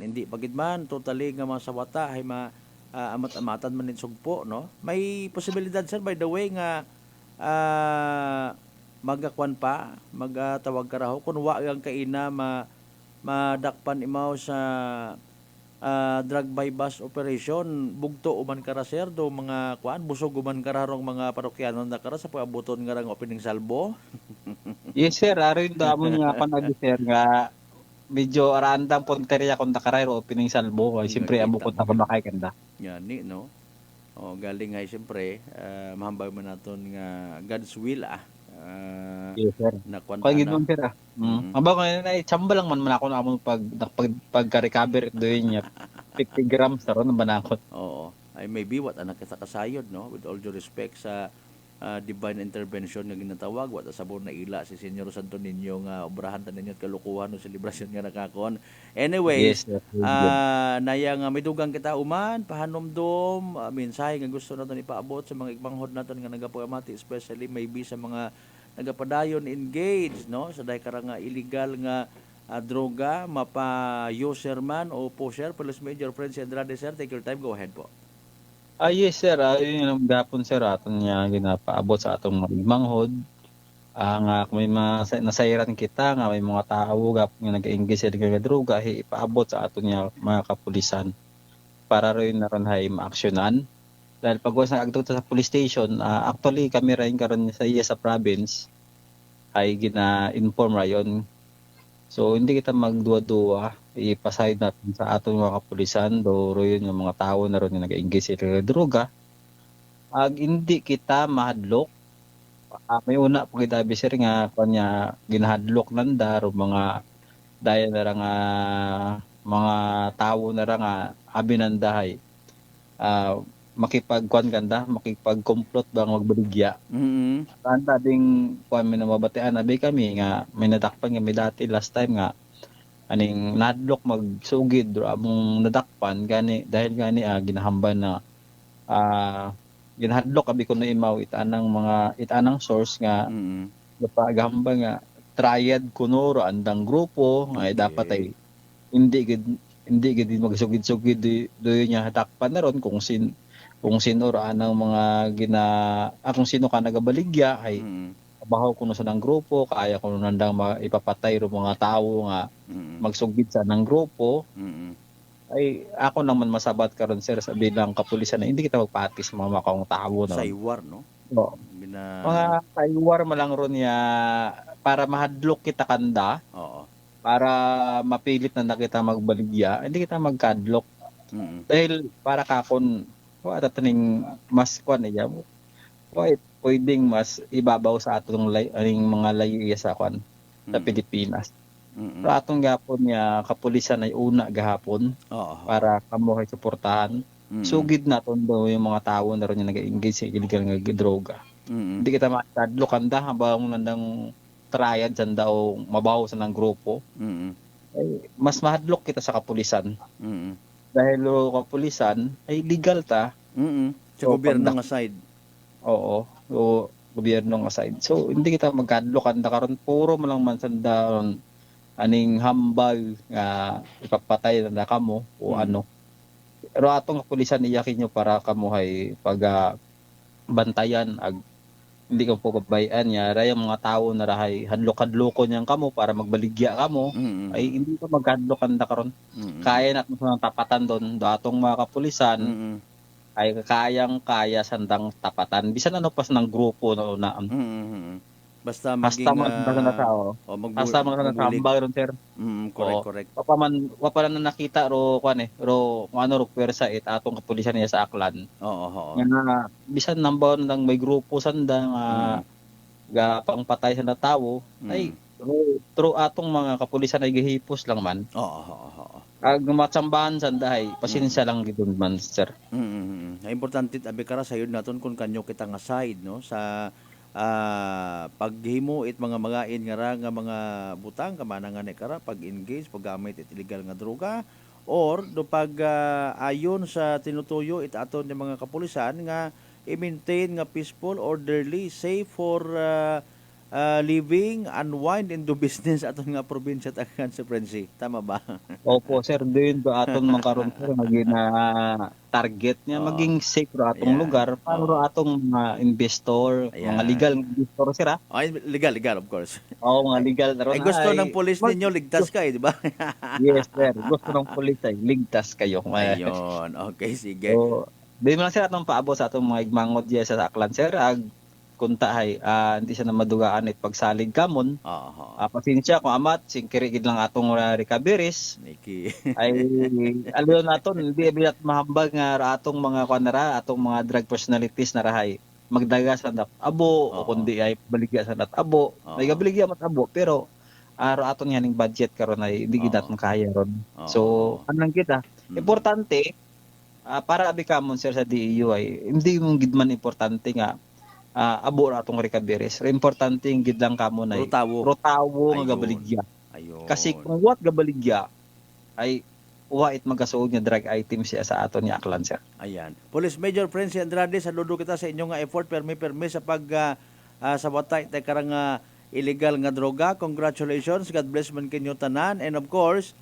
kon hindi pagid man totally nga masawata ay amat-amatan man nin sugpo, no? May posibilidad sir by the way nga magakwan pa, magatawag ka raw kung wa ang kaina madakpan imaw sa drug bypass operation bugto uman kara sir do mga kuan busog uman kararong mga parokyanon na kara sa paabuton nga rang opening salbo. Yes sir, aron damon nga ako sir nga medyo randang punteriya kung nakarayro opening salbo ay Nga siyempre kita abukot mo na gid. kumakay kanda. Ni no. O galing ay siyempre mahambal man naton nga God's will Yes sir. na kuan Kaya gid ana. man sir. Aba ko na chamba lang man ako na mo pagka-recover doon niya 50 grams na ron banakot. Oo. Ay maybe what anak kita kasayod no with all due respect sa divine intervention nga ginatawag wa ta sabon na ila si Senyor Santo Niño nga obrahan ta ninyo at kalukuhan no selebrasyon nga nakakon. Yes Anyways, sir. Good. naya nga may dugang kita uman pahanomdom mensahe nga gusto naton ipaabot sa mga igmanghod naton nga nagapagamati especially maybe sa mga nagapadayon engaged no sa dahi karang nga illegal nga droga mapa-user man o pusher. Police Major Fred Andrade sir, take your time, go ahead po. Yes sir, yun ang gapon sir aton niya ginapaabot sa atong manghod. Nga kung may nasairan kita nga may mga tao gapon nga nag-engage sa nga droga ipaabot sa aton niya mga kapulisan para rin na ron hay maaksyonan. Dahil pag was nagagto sa police station, actually kami rin karon sa iya sa province ay gina-inform rayon. So hindi kita magduwa-duwa, ipasayod natin sa aton mga kapulisan do yun yung mga tao na ron nga nag-engage sa droga. Hindi kita mahadlok. May una pag idabi sir nga kanya ginahadlok nanda ro mga daya na ra nga mga tawo na ra nga abi nandahay. Makipagkuan ganda, makipagkomplot ba nga magbaligya. Kanta ding kuan mi na mabatian abi kami nga may nadakpan nga may dati last time nga aning nadlok magsugid ro among nadakpan gani dahil gani ginahamban na ginahadlok abi kuno imaw itanang source nga napagahamba nga triad kuno ro andang grupo nga dapat ay hindi gid magsugid-sugid do nya hadakpan na ron kung sino ra anang mga kung sino ka nagabaligya ay bahaw kuno sa nang grupo kaya kuno nandang ipapatay ro mga tawo nga magsugid sa nang grupo. Ay ako naman masabat karon sir sa bilang kapulisan na hindi kita magpatis sa mga makaong tao na Saywar no. Oo. Mga saywar malang ron ya para mahadlok kita kanda. Oo. Para mapilit na kita magbaligya, hindi kita magkadlok. Dahil para kakon wala taning mas kuan niya. Pwedeng mas ibabaw sa atong aning mga layo sa kuan sa Pilipinas. Pero atong gapon niya kapulisan ay una gahapon para kamo kay suportahan. Sugid naton daw yung mga tawo na ron yung nag-engage sa illegal nga droga. Hindi kita makadlok kanda habang nandang triad sa daw mabaho sa ng grupo. Ay, mas mahadlok kita sa kapulisan. Dahil kapulisan ay legal ta. Sa gobyerno nga side. Oo. So, gobyerno nga side. So, hindi kita magkadlok kanda karon puro man lang man sanda aning hambal nga ipapatay na kamo o ano. Pero atong kapulisan iyakin nyo para kamo hay pag bantayan hindi ka po kabayan niya ray mga tao na rahay hadlok-hadloko niyang kamo para magbaligya kamo ay hindi ka magkadlokan da karon. Kaya natin sa tapatan doon do atong mga kapulisan ay kaya sandang tapatan bisan ano pas ng grupo no na Basta maging na tao. Basta mga nasambal ron sir. Correct. Wapa na nakita ro kuan ro ano ro pwersa atong kapulisan niya sa Aklan. Oo. Nga bisan number nang may grupo sanda nga pangpatay sa tawo ay true atong mga kapulisan ay gihipos lang man. Oo. Matsambahan sandahay pasensya lang gidun man sir. Importante abi kara sayod naton kung kanyo kita nga side no sa paghimo it mga magain nga mga butang kamanangan ni kara pag-engage paggamit it illegal nga droga or do pag ayon sa tinutuyo it aton ng mga kapulisan nga i-maintain nga peaceful, orderly, safe for living, unwind, and do business aton nga probinsya tagan sa Prensi. Tama ba? Opo, sir, doon ba aton makaroon sir maging target niya Oo. maging safe ro atong Ayan. lugar para ro atong mga investor, Ayan. mga legal nga investor sir ha. Ay, legal, of course. Oo, mga legal na ron. Ay, gusto ng pulis mag- ninyo, ligtas ka di ba? Yes, sir. Gusto ng pulis ay ligtas kayo. Ayun, okay, sige. So, di mo lang sir atong paabot sa atong mga igmangot diya sa Aklan sir. Kunta hay, hindi siya na madugaan it pagsalig kamon. Oo. Pasensya kung amat, singkirigid lang atong recoveries. Niki. Ay aliw naton hindi bilat mahambag nga ra atong mga kanara atong mga drug personalities na rahay magdaga sa abo Oo. o kundi ay baligya sa abo Oo. may baligya mat abo pero ara aton yaning budget karon ay hindi gid Oo. naton kaya ron Oo. so anong kita importante para abikamon sir sa DEU ay hindi mong gid man importante nga abo ra atong recoveries importante gid lang kamo na rotawo nga Ayun. gabaligya. Ayun. Kasi kung what gabaligya ay it magasuod nga drug item siya sa aton ni Aklan sir. Ayan. Police Major Prensi Andrade, saludo kita sa inyong nga effort permi sa pag sabatay tay karang illegal nga droga. Congratulations. God bless man kinyo tanan, and of course,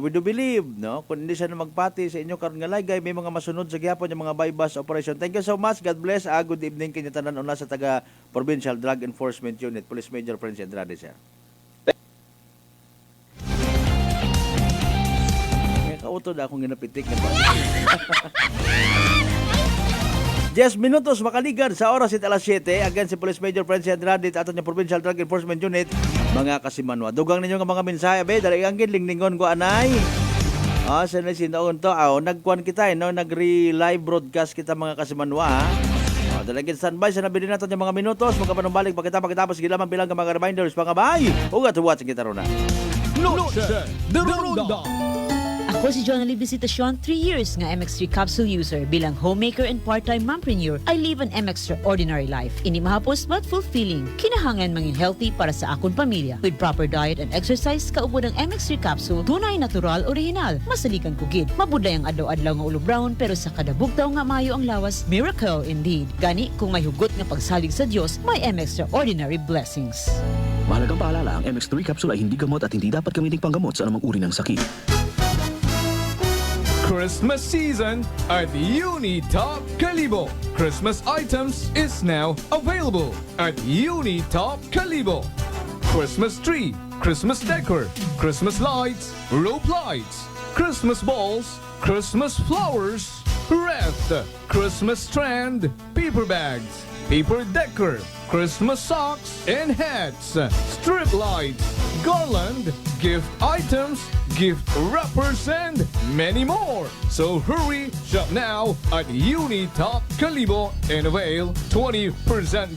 we do believe no kung hindi siya na magpati sa inyo karon nga lagay may mga masunod sa gyapon yung mga bypass operation. Thank you so much. God bless. Good evening kinyo tanan una sa taga Provincial Drug Enforcement Unit. Police Major Prensi Andrade sir. Kautod akong ginapitik na ba? 10 minutos makaligan sa oras at alas 7. Again, si Police Major Prensi Andrade at aton yung Provincial Drug Enforcement Unit. Mga kasimanwa. Dugang ninyo nga mga mensahe. Abe, dali angkin, lingningon ko anay. Sinaon to. Nagkuhan kita, no? Nag-live broadcast kita mga kasimanwa. Dalagin standby sa nabili natin yung mga minutos. Magkapanumbalik, pagkatapos gilaman bilang mga reminders. Mga bay, ugat watch kita ron na. Noche de Ronda. Ako si John Ali Visitacion, 3 years nga MX3 capsule user. Bilang homemaker and part-time mompreneur, I live an extraordinary life. Ini mahapos but fulfilling. Kinahangan mangin healthy para sa akong pamilya. With proper diet and exercise, kaupo ng MX3 capsule, tunay, natural, original. Masalikan kugid. Mabudlay ang adlaw-adlaw nga ulo brown, pero sa kada bugtaw nga mayo ang lawas. Miracle indeed. Gani, kung may hugot nga pagsalig sa Diyos, may extraordinary blessings. Mahalagang paalala, ang MX3 capsule ay hindi gamot at hindi dapat gamiting panggamot sa anumang uri ng sakit. Christmas season at Unitop Calibo. Christmas items is now available at Unitop Calibo. Christmas tree, Christmas decor, Christmas lights, rope lights, Christmas balls, Christmas flowers, wreath, Christmas strand, paper bags, paper decor, Christmas socks and hats, strip lights, garland, gift items, gift wrappers, and many more. So hurry, shop now at Unitop Calibo and avail 20%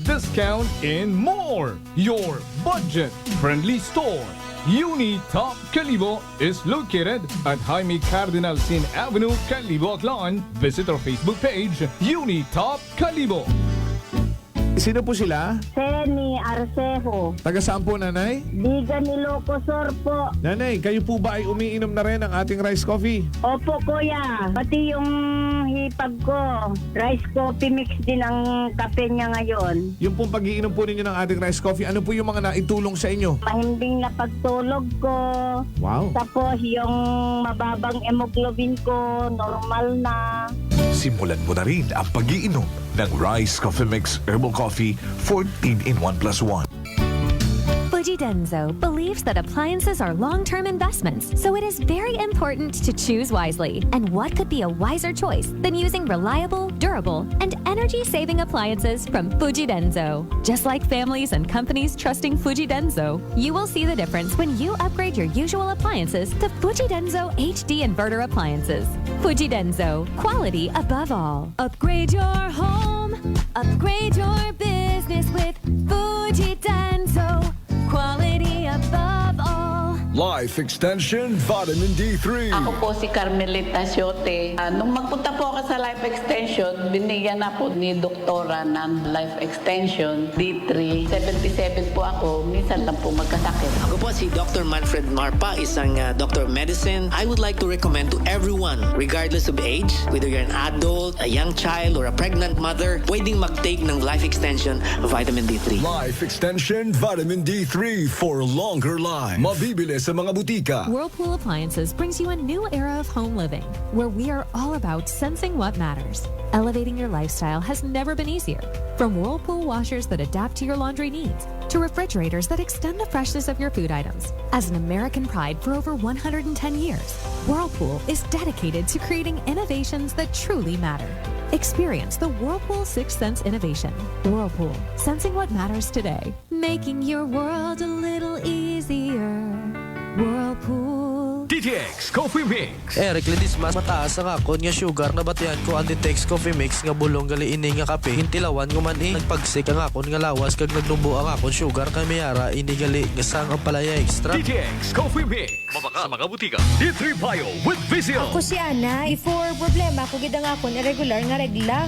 discount and more. Your budget-friendly store. Unitop Calibo is located at Jaime Cardinal Sin Avenue, Calibo, Aklan. Visit our Facebook page, Unitop Calibo. Sino po sila? Seni Arcejo. Taga saan po, nanay? Bigan Ilocosor po. Nanay, kayo po ba ay umiinom na rin ng ating rice coffee? Opo kuya. Pati yung hipag ko. Rice coffee mix din ang kape niya ngayon. Yung pong pag-iinom po ninyo ng ating rice coffee, ano po yung mga naitulong sa inyo? Mahimbing na pagtulog ko. Wow. Tapos yung mababang hemoglobin ko, normal na. Simulan mo na rin ang pag-iinom ng Rice Coffee Mix Herbal Coffee 14 in 1 plus 1. Fujidenzo believes that appliances are long-term investments, so it is very important to choose wisely. And what could be a wiser choice than using reliable, durable, and energy-saving appliances from Fujidenzo? Just like families and companies trusting Fujidenzo, you will see the difference when you upgrade your usual appliances to Fujidenzo HD inverter appliances. Fujidenzo, quality above all. Upgrade your home, upgrade your business with Fujidenzo. Quality above all. Life Extension Vitamin D3. Ako po si Carmelita Siote. Nung magpunta po ako sa Life Extension, binigyan na po ni Doktora ng Life Extension D3. 77 po ako, minsan lang po magkasakit. Ako po si Dr. Manfred Marpa, isang Dr. of Medicine. I would like to recommend to everyone, regardless of age, whether you're an adult, a young child, or a pregnant mother, pwedeng mag-take ng Life Extension Vitamin D3. Life Extension Vitamin D3 for longer life. Mabibili sa mga butika. Whirlpool Appliances brings you a new era of home living, where we are all about sensing what matters. Elevating your lifestyle has never been easier. From Whirlpool washers that adapt to your laundry needs, to refrigerators that extend the freshness of your food items. As an American pride for over 110 years, Whirlpool is dedicated to creating innovations that truly matter. Experience the Whirlpool Sixth Sense innovation. Whirlpool, sensing what matters today. Making your world a little easier. Whirlpool. DTX Coffee Mix. Eric Lidis mas mataas ang akon nga sugar na batian ko ang DTX Coffee Mix nga bulong gali ini nga kape. Hintilawan ko man nagpagsik ang akon nga lawas kag nagnubo ang akon sugar kay mayara ini gali nga sang ang palaya extra. DTX Coffee Mix. Mabaka sa mga butika. D3 Bio with Vizio. Ako si Ana, before problema ko gid ang akon irregular nga regla.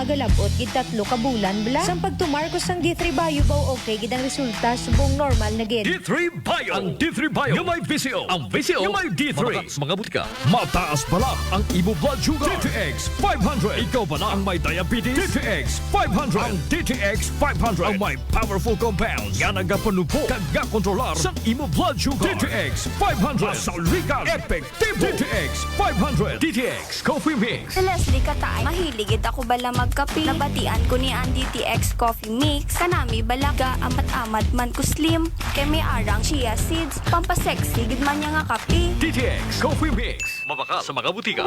Galabot gid 3 ka bulan bla. Sang pagtumar ko sang D3 Bio baw okay gid ang resulta subong normal na gid. D3 Bio. Ang D3 Bio yung may Vizio. Ang Vizio yung may D3. Mabaka sa mga butika. Mataas pala ang imo blood sugar. DTX 500. Ikaw ba na ang may diabetes? DTX 500. Ang DTX 500 ang may powerful compounds nga nagapanupo kag kontrolar sa imo blood sugar. DTX 500. Masalikan. Epektibo. DTX 500. DTX Coffee Mix. Sa Leslie Katay, mahiligid ako bala magkape. Nabatian ko ni ang DTX Coffee Mix. Kanami balaga amat-amat man ko slim. Kay may arang chia seeds. Pampasexy gid man niya nga kape. DTX Coffee Mix. Mabaka sa mga butika.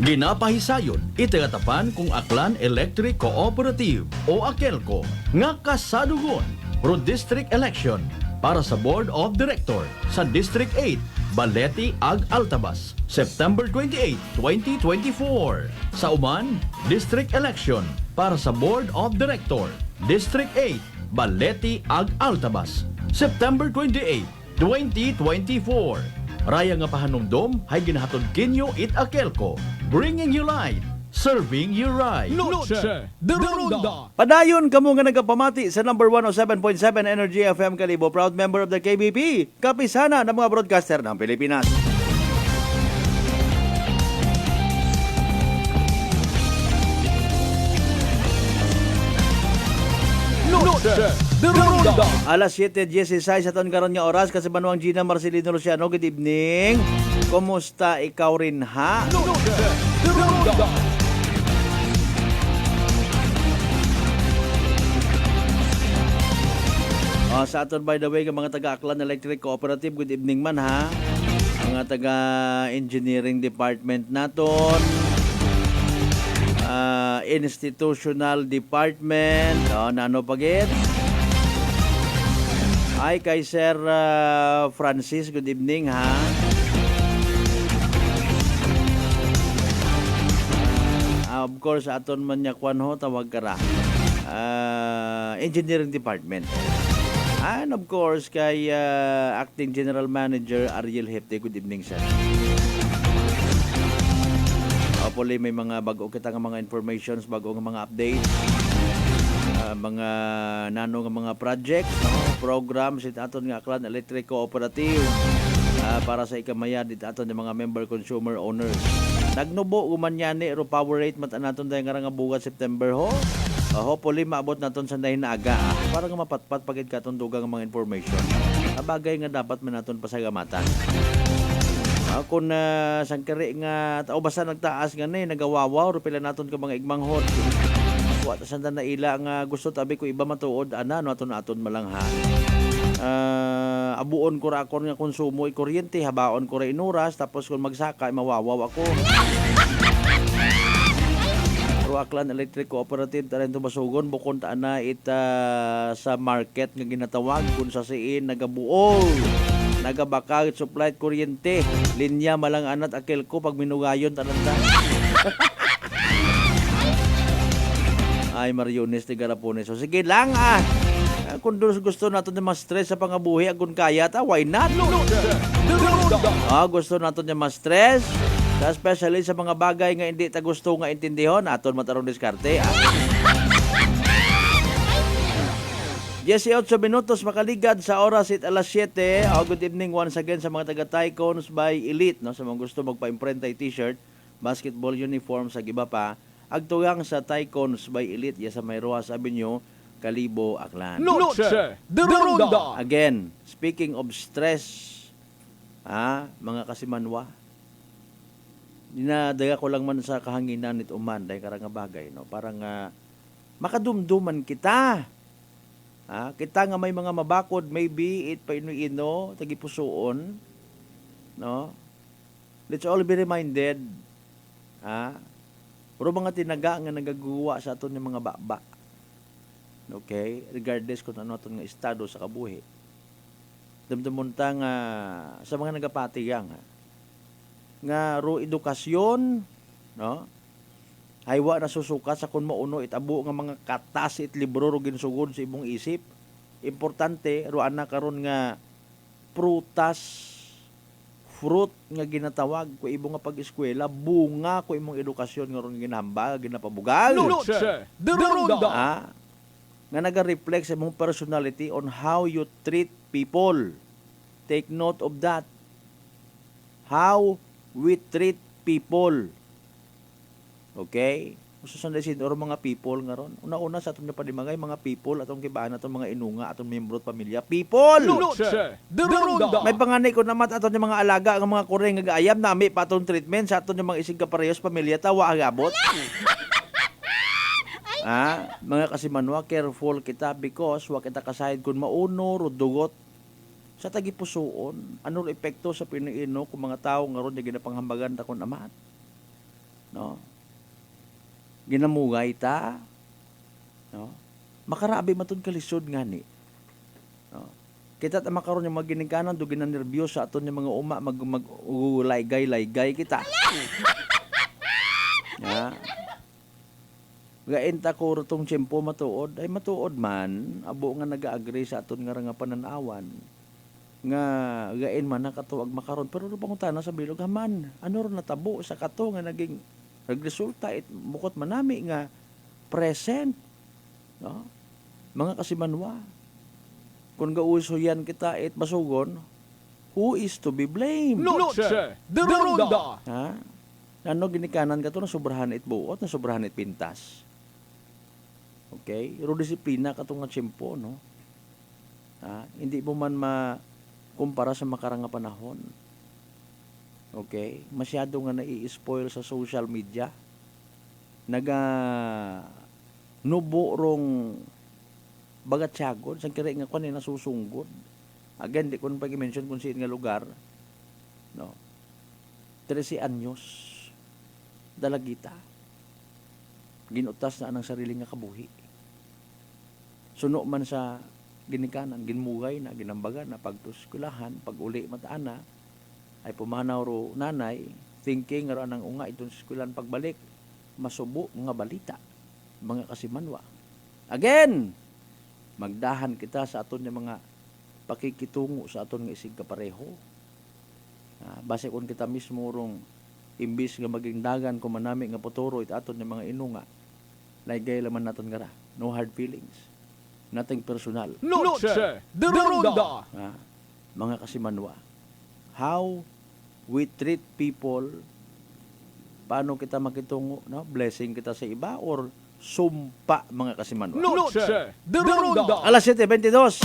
Ginapahisayon, itagatapan kung Aklan Electric Cooperative o AKELCO nga kasadugon pro district election para sa Board of Director sa District 8, Balete ag Altabas, September 28, 2024. Sa Uman, District Election para sa Board of Director, District 8, Balete ag Altabas, September 28, 2024. Raya nga pahanumdom hay ginahatod kinyo it AKELCO, bringing you light, serving you right. Noche de Ronda. Padayon kamo nga nagapamati sa number 107.7 Energy FM Kalibo, proud member of the KBP, kapisana ng mga broadcaster ng Pilipinas. Noche de Ronda. Alas 7:16 sa taon karon nga oras kasi Manuang Gina Marcelino Luciano, good evening. Kumusta ikaw rin ha? Noche de Ronda. Sa aton by the way, mga taga-Aklan Electric Cooperative, good evening man ha. Mga taga-engineering department naton, institutional department, na ano pagit. Ay kay Sir Francis, good evening ha. Of course, aton man niya kwan ho, tawag kara. Engineering department. And of course, kay Acting General Manager Ariel Hepte, good evening sir. Hopefully may mga bago kita nga mga informations, bago nga mga updates, mga nano nga mga project, programs it aton nga Aklan Electric Cooperative para sa ikamaya dit aton ng mga member consumer owners. Nagnubo umanyani ro power rate mata naton dayang nga bugat September ho. Hopefully maabot naton sa dahin na aga para nga mapatpat pagid katon dugang mga information. Bagay nga dapat man naton pasagamatan. Kung sangkari nga tao basta nagtaas nga ni nagawawaw ro pila naton ka mga igmanghod. Wa ta sanda na ila nga gusto tabi ko iba matuod ana no aton malang ha. Abuon ko ra akon nga konsumo i kuryente, habaon ko ra inuras, tapos kung magsaka mawawaw ako. Aklan Electric Cooperative tanan basugon bukod ta na ita sa market nga ginatawag kun sa siin nagabuol nagabakag supply kuryente linya malang anat AKELCO pag minugayon tanan ta. Ay Mariones de Garapones. So sige lang Kung gusto natin na ma-stress sa pangabuhi, agun kaya ta, why not? Gusto natin na ma-stress, especially sa mga bagay nga hindi ta gusto nga intindihon, aton matarong diskarte. 18 minutos makaligad sa oras at alas 7. Good evening once again sa mga taga-Tycoons by Elite, no? Sa mga gusto magpa-imprenta t-shirt, basketball uniform sa giba pa, agtugang sa Tycoons by Elite ya sa Mayroas Avenue, Kalibo, Aklan. Noche de Ronda. Again, speaking of stress, mga kasimanwa, dinadaga ko lang man sa kahanginan nito man dahil karang nga bagay, no? Parang makadumduman kita. Kita nga may mga mabakod, maybe it painuino, tagipusoon, no? Let's all be reminded, pero mga tinaga nga nagagawa sa aton ng mga baba. Okay? Regardless kung ano aton nga estado sa kabuhi. Damdamon ta nga sa mga nagapatiyang nga ro edukasyon, no? Haywa na susuka sa kun mauno itabo nga mga katas it libro ro ginsugod sa imong isip. Importante ro ana karon nga prutas, fruit nga ginatawag ko imo nga pag-eskwela, bunga ko imong edukasyon nga ron ginahambal, ginapabugal. Noche de Ronda. Nga naga-reflect sa imong personality on how you treat people. Take note of that. How we treat people. Okay? Susunod or mga people nga ron. Una-una sa atong napadimagay, mga people, atong kibaan, atong mga inunga, atong membro at pamilya. People! Noche de Ronda. May panganay ko naman atong yung mga alaga, ang mga kureng nga gaayam, nami pa atong treatment sa atong yung mga isig kaparehos pamilya, tawa agabot. Mga kasimanwa, careful kita because wa kita kasahid kung mauno, rudugot, sa tagipusoon, ano epekto sa piniino kung mga tao nga ron yung ginapanghambagan ta kung amat. No? Ginamugay ta, no? Makarabi matun kalisod nga ni, no? Kita ta makaroon yung mga ginikanan do ginanerbyos sa aton yung mga uma mag-laygay kita. Gain ta ko rutong tiyempo matuod ay matuod man abo nga naga-agree sa aton nga pananawan nga gain man nakatuwag makaron pero pangutana sa bilog haman ano ron natabo sa kato nga naging nagresulta bukod manami nga present, no? Mga kasimanwa, kung gauso yan kita masugon, who is to be blamed? Noche de Ronda. Ano ginikanan ka to na sobrahan buot, na sobrahan pintas. Okay? Pero disiplina ka to nga tiyempo, no? Hindi mo man makumpara sa makarang nga panahon. Okay? Masyado nga nai-spoil sa social media. Nubo rong bagatsyagon. Sang kira nga kung nasusunggod. Again, di ko na pag-mention kung saan nga lugar. No? 13 anyos. Dalagita. Ginutas na ang sarili nga kabuhi. Suno man sa ginikanan, ginmugay na, ginambagan na, pagtuskulahan, pag-uli mataana, ay pumanaw ro nanay, thinking ro anang unga itong eskwelahan pagbalik, masubo nga balita, mga kasimanwa. Again, magdahan kita sa aton yung mga pakikitungo sa aton nga isig kapareho. Base kung kita mismo rong imbis nga maging dagan kung manami nga potoro it aton yung mga inunga, laygay laman naton nga ra. No hard feelings. Nothing personal. Noche de Ronda. Mga kasimanwa. How we treat people, paano kita makitungo, no? Blessing kita sa iba or sumpa, mga kasimanwa. Noche de Ronda. Alas 7:22.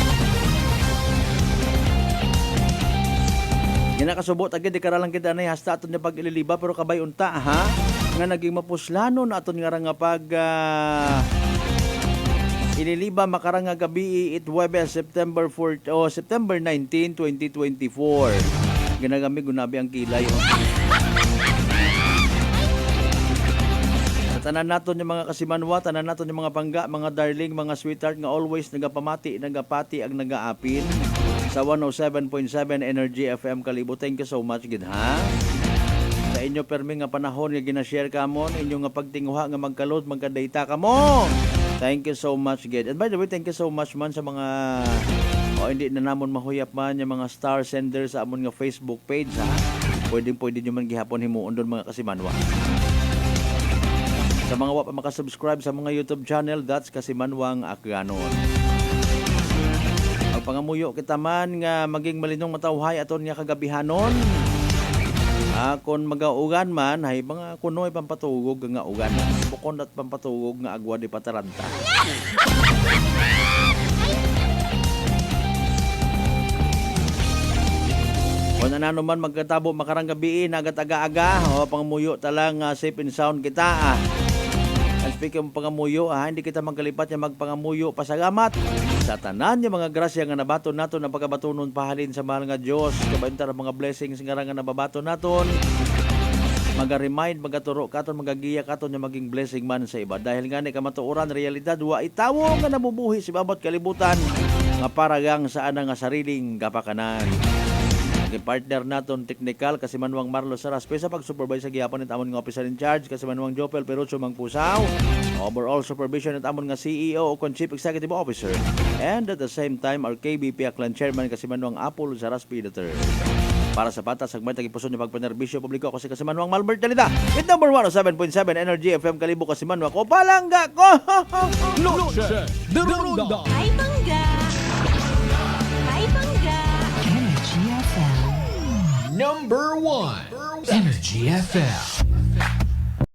Ginakasubot agad di karalang kita na hasta aton niya pag ililiba pero kabay unta nga naging mapuslano na aton nga pag ililiba makarang nga gabi it Webes September 19, 2024. Ginagami gunabi ang kilay. Tanan naton yung mga kasimanwa, tanan naton yung mga pangga, mga darling, mga sweetheart nga always nagapamati, nagapati ang nagaapin sa 107.7 Energy FM Kalibo. Thank you so much gid ha. Sa inyo permi nga panahon nga gina-share ka mo, inyo nga pagtinguha nga magkalod, magka-data ka mo. Thank you so much, Ged. And by the way, thank you so much man sa mga hindi na namon mahuyap man yung mga star senders sa amon nga Facebook page, ha. Pwede nyo man gihapon himuon doon mga Kasimanwa. Sa mga wa pa makasubscribe sa mga YouTube channel, that's Kasimanwang Akganon. Ang pangamuyo kita man nga maging malinong matawhay aton nga kagabihanon. Kung magaugan man, hay mga kunoy pampatugog nga ugan. Bukon at pampatugog nga agwa di pataranta. Kung ano man magkatabo makarang gabi agat aga-aga, pangamuyo talang safe and sound kita. And speaking of pangamuyo, hindi kita magkalipat yung magpangamuyo pasagamat sa tanan yung mga grasya nga nabaton naton na pagkabatunon pahalin sa mahal nga Diyos. Kabaintar mga blessings nga nababaton naton. Maga-remind, magaturo katon, magagiya katon yung maging blessing man sa iba. Dahil nga ni kamatuoran, realidad, wa itawo nga nabubuhi si babot kalibutan nga paragang saan nga sariling kapakanan. Partner naton technical Kasimanwang Marlo Saras sa pag-supervise sa gihapon at amon nga officer in charge Kasimanwang Jopel Perucho Mangpusaw, overall supervision at amon nga CEO o Chief Executive Officer, and at the same time our KBP Aklan Chairman Kasimanwang Apol Saras Pidater. Para sa patas, sagmay tagipuson yung pagpanerbisyo publiko ako si Kasimanwang Malbert Talida with number 107.7 Energy FM Kalibo Kasimanwa ko palangga ko. Noche de Ronda. Ay bangga. Ay bangga. Energy FM. Number 1. Energy FM.